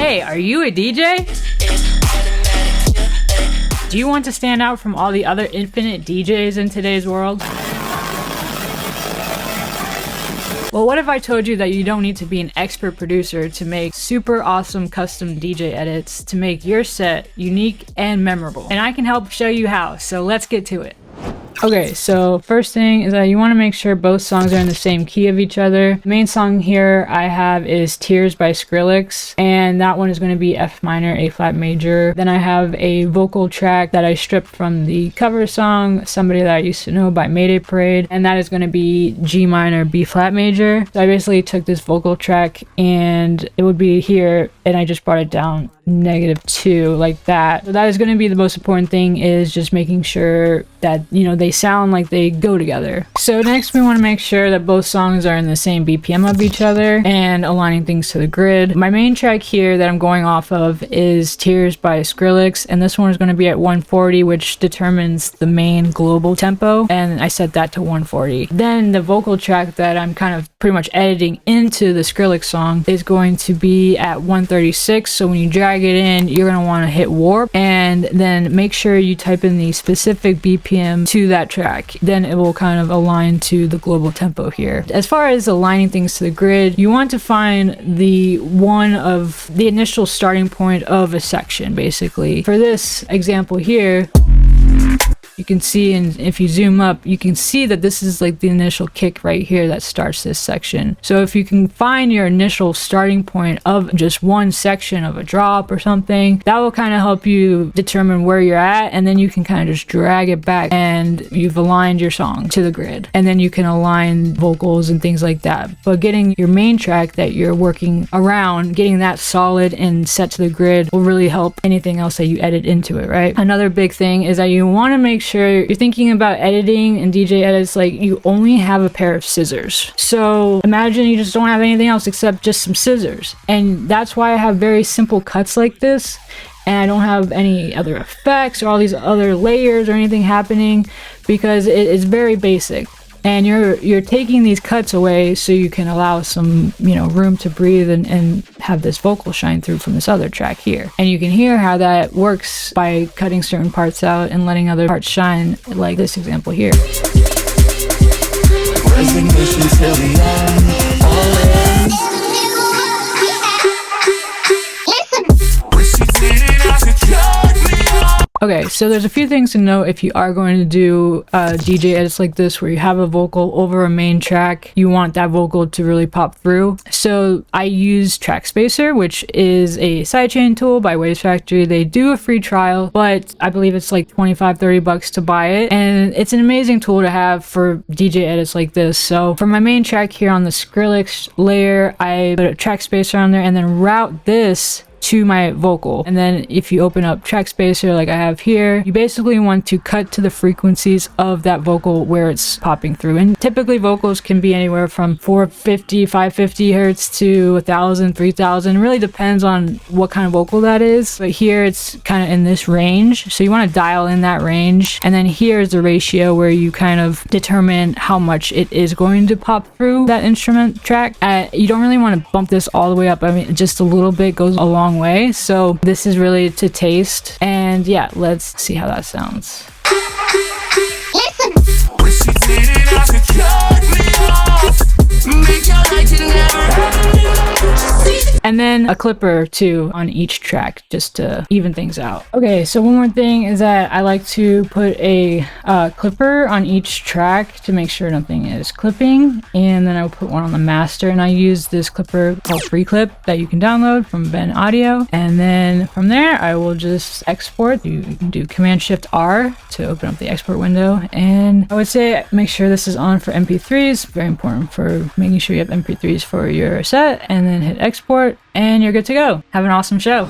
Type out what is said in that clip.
Hey, are you a DJ? Do you want to stand out from all the other infinite DJs in today's world? Well, what if I told you that you don't need to be an expert producer to make super awesome custom DJ edits to make your set unique and memorable? And I can help show you how, so let's get to it. Okay, so first thing is that you want to make sure both songs are in the same key of each other. The main song here I have is Tears by Skrillex, and that one is going to be F minor, A flat major. Then I have a vocal track that I stripped from the cover song, Somebody That I Used to Know by Mayday Parade, and that is going to be G minor, B flat major. So I basically took this vocal track and it would be here, and I just brought it down -2 like that. So that is going to be the most important thing, is just making sure that, you know, they sound like they go together. So next we want to make sure that both songs are in the same BPM of each other and aligning things to the grid. My main track here that I'm going off of is Tears by Skrillex, and this one is going to be at 140, which determines the main global tempo, and I set that to 140. Then the vocal track that I'm kind of pretty much editing into the Skrillex song is going to be at 136, so when you drag it in, you're going to want to hit warp, and then make sure you type in the specific BPM to that track. Then it will kind of align to the global tempo here. As far as aligning things to the grid, you want to find the one of the initial starting point of a section, basically. For this example here, you can see, and if you zoom up, you can see that this is like the initial kick right here that starts this section. So if you can find your initial starting point of just one section of a drop or something, that will kind of help you determine where you're at, and then you can kind of just drag it back and you've aligned your song to the grid, and then you can align vocals and things like that. But getting your main track that you're working around, getting that solid and set to the grid will really help anything else that you edit into it, right? Another big thing is that you want to make sure you're thinking about editing and DJ edits like you only have a pair of scissors. So imagine you just don't have anything else except just some scissors, and that's why I have very simple cuts like this, and I don't have any other effects or all these other layers or anything happening, because it is very basic. And you're taking these cuts away so you can allow some, you know, room to breathe and have this vocal shine through from this other track here. And you can hear how that works by cutting certain parts out and letting other parts shine, like this example here. Resignation till the end, always. Okay, so there's a few things to know if you are going to do DJ edits like this where you have a vocal over a main track. You want that vocal to really pop through. So I use Track Spacer, which is a sidechain tool by Waves Factory. They do a free trial, but I believe it's like $25-30 to buy it. And it's an amazing tool to have for DJ edits like this. So for my main track here on the Skrillex layer, I put a Track Spacer on there and then route this to my vocal. And then if you open up Track Spacer like I have here, you basically want to cut to the frequencies of that vocal where it's popping through. And typically vocals can be anywhere from 450, 550 hertz to 1000, 3000. It really depends on what kind of vocal that is. But here it's kind of in this range. So you want to dial in that range. And then here's the ratio where you kind of determine how much it is going to pop through that instrument track. You don't really want to bump this all the way up. I mean, just a little bit goes a long way. So this is really to taste, and yeah, let's see how that sounds. And then a clipper too on each track just to even things out. Okay, so one more thing is that I like to put a clipper on each track to make sure nothing is clipping, and then I'll put one on the master, and I use this clipper called FreeClip that you can download from Ben Audio. And then from there I will just export. You can do Command-Shift-R to open up the export window, and I would say make sure this is on for MP3s. Very important for making sure you have MP3s for your set, and then hit export and you're good to go. Have an awesome show.